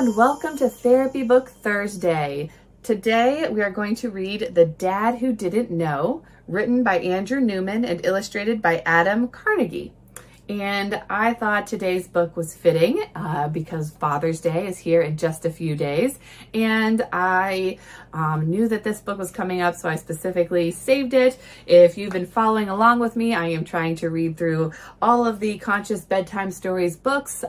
and welcome to Therapy Book Thursday. Today we are going to read The Dad Who Didn't Know, written by Andrew Newman and illustrated by Adam Carnegie. And I thought today's book was fitting because Father's Day is here in just a few days. And I knew that this book was coming up, so I specifically saved it. If you've been following along with me, I am trying to read through all of the Conscious Bedtime Stories books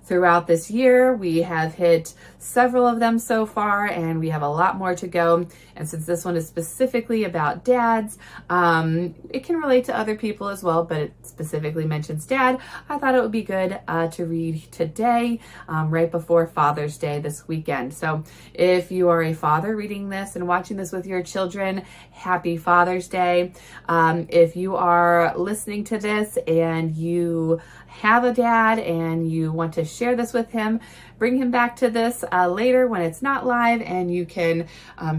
throughout this year. We have hit several of them so far, and we have a lot more to go. And since this one is specifically about dads, it can relate to other people as well, but it specifically mentions dad. I thought it would be good to read today, right before Father's Day this weekend. So if you are a father reading this and watching this with your children, happy Father's Day. If you are listening to this and you have a dad and you want to share this with him, bring him back to this later when it's not live, and you can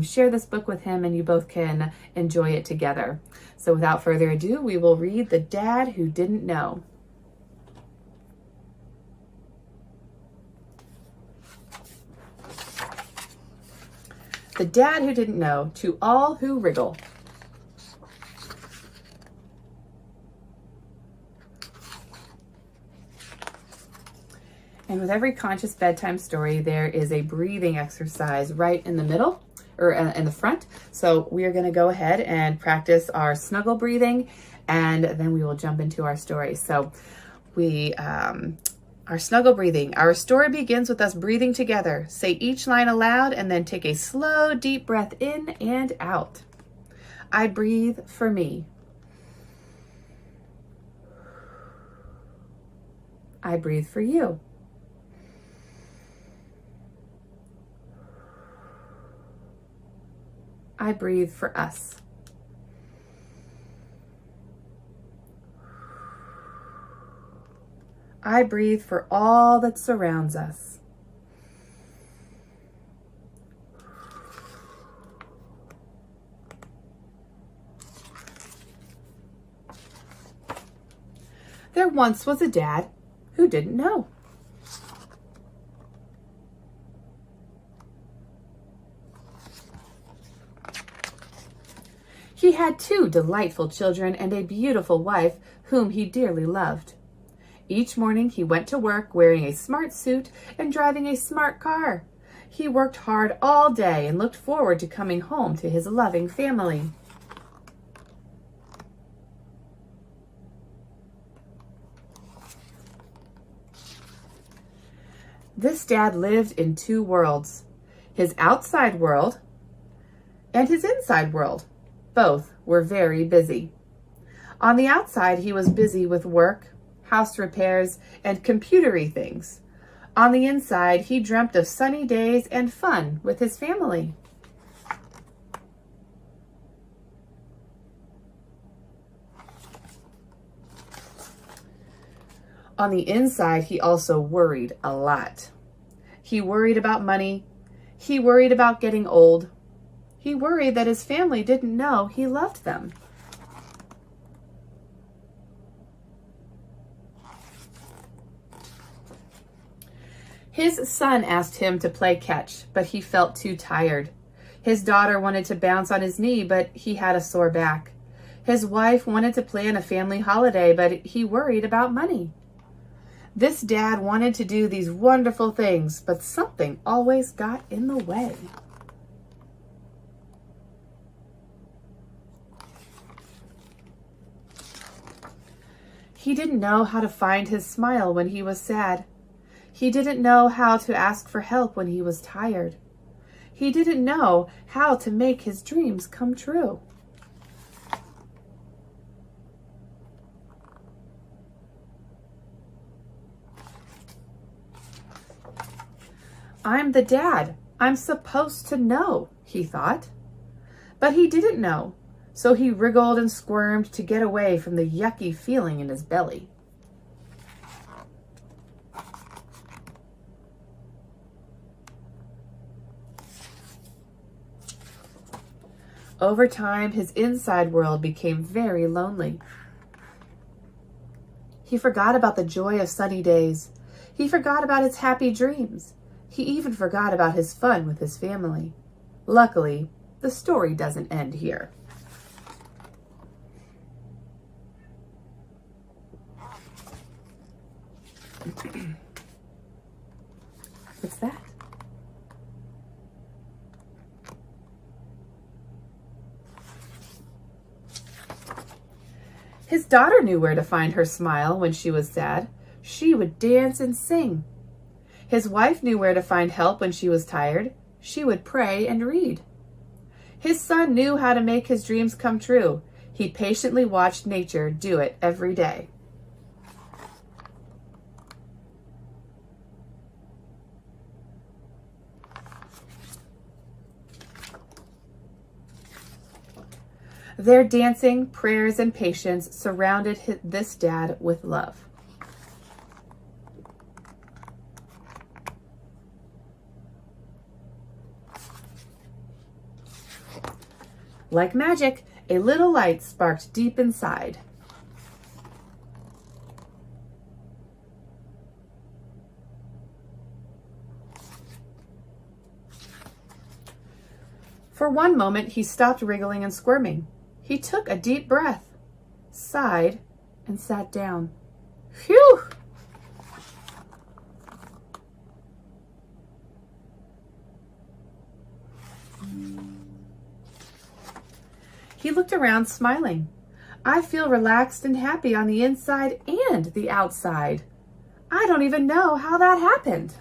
share this book with him and you both can enjoy it together. So without further ado, we will read The Dad Who Didn't Know. The Dad Who Didn't Know, to all who wriggle. And with every conscious bedtime story, there is a breathing exercise right in the middle, or in the front. So we are going to go ahead and practice our snuggle breathing, and then we will jump into our story. So our snuggle breathing. Our story begins with us breathing together. Say each line aloud and then take a slow, deep breath in and out. I breathe for me. I breathe for you. I breathe for us. I breathe for all that surrounds us. There once was a dad who didn't know. He had 2 delightful children and a beautiful wife whom he dearly loved. Each morning he went to work wearing a smart suit and driving a smart car. He worked hard all day and looked forward to coming home to his loving family. This dad lived in 2 worlds, his outside world and his inside world. Both were very busy. On the outside, he was busy with work, house repairs, and computery things. On the inside, he dreamt of sunny days and fun with his family. On the inside, he also worried a lot. He worried about money. He worried about getting old. He worried that his family didn't know he loved them. His son asked him to play catch, but he felt too tired. His daughter wanted to bounce on his knee, but he had a sore back. His wife wanted to plan a family holiday, but he worried about money. This dad wanted to do these wonderful things, but something always got in the way. He didn't know how to find his smile when he was sad. He didn't know how to ask for help when he was tired. He didn't know how to make his dreams come true. I'm the dad. I'm supposed to know, he thought. But he didn't know. So he wriggled and squirmed to get away from the yucky feeling in his belly. Over time, his inside world became very lonely. He forgot about the joy of sunny days. He forgot about his happy dreams. He even forgot about his fun with his family. Luckily, the story doesn't end here. What's that? His daughter knew where to find her smile when she was sad. She would dance and sing. His wife knew where to find help when she was tired. She would pray and read. His son knew how to make his dreams come true. He patiently watched nature do it every day. Their dancing, prayers, and patience surrounded this dad with love. Like magic, a little light sparked deep inside. For one moment, he stopped wriggling and squirming. He took a deep breath, sighed, and sat down. Phew! He looked around, smiling. I feel relaxed and happy on the inside and the outside. I don't even know how that happened.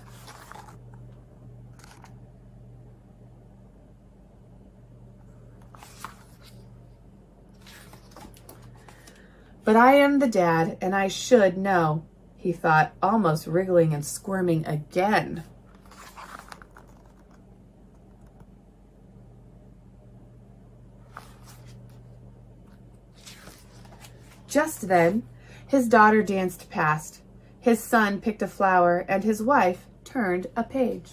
But I am the dad, and I should know, he thought, almost wriggling and squirming again. Just then, his daughter danced past. His son picked a flower, and his wife turned a page.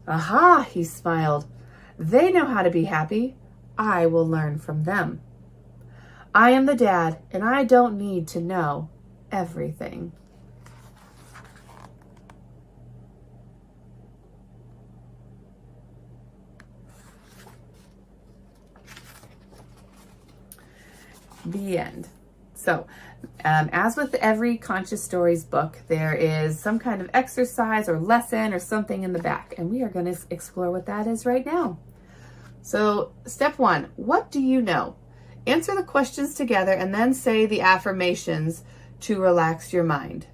Aha, he smiled. They know how to be happy. I will learn from them. I am the dad, and I don't need to know everything. The end. So, as with every Conscious Stories book, there is some kind of exercise or lesson or something in the back, and we are going to explore what that is right now. So, step 1, what do you know? Answer the questions together and then say the affirmations to relax your mind.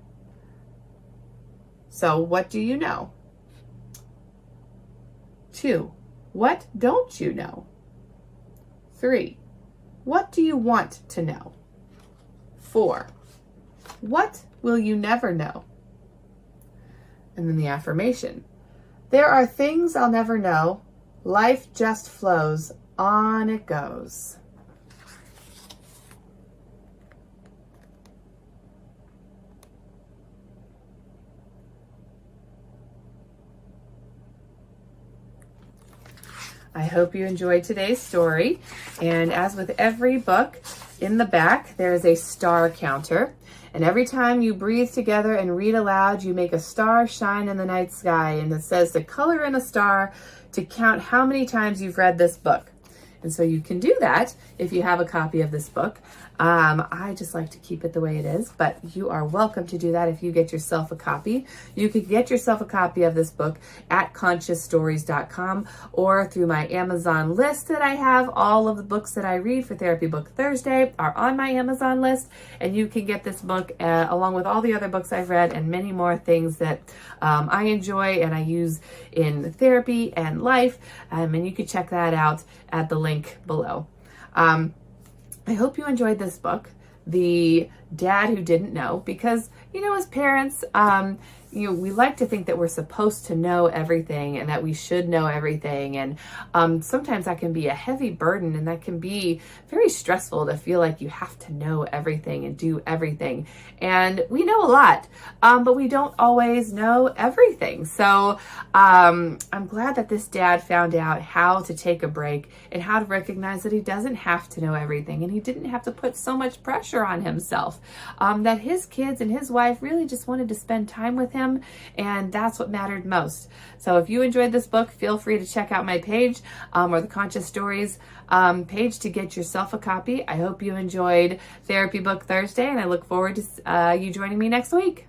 So, what do you know? 2, what don't you know? 3, what do you want to know? 4, what will you never know? And then the affirmation. There are things I'll never know. Life just flows. On it goes. I hope you enjoyed today's story. And as with every book, in the back, there is a star counter. And every time you breathe together and read aloud, you make a star shine in the night sky. And it says to color in a star to count how many times you've read this book. And so you can do that if you have a copy of this book. I just like to keep it the way it is, but you are welcome to do that if you get yourself a copy. You could get yourself a copy of this book at consciousstories.com or through my Amazon list that I have. All of the books that I read for Therapy Book Thursday are on my Amazon list, and you can get this book along with all the other books I've read and many more things that I enjoy and I use in therapy and life, and you can check that out at the link below. I hope you enjoyed this book, The Dad Who Didn't Know, because as parents, we like to think that we're supposed to know everything and that we should know everything. And sometimes that can be a heavy burden, and that can be very stressful to feel like you have to know everything and do everything. And we know a lot, but we don't always know everything. So I'm glad that this dad found out how to take a break and how to recognize that he doesn't have to know everything, and he didn't have to put so much pressure on himself, that his kids and his wife really just wanted to spend time with him, and that's what mattered most. So if you enjoyed this book, feel free to check out my page, or the Conscious Stories page to get yourself a copy. I hope you enjoyed Therapy Book Thursday, and I look forward to you joining me next week.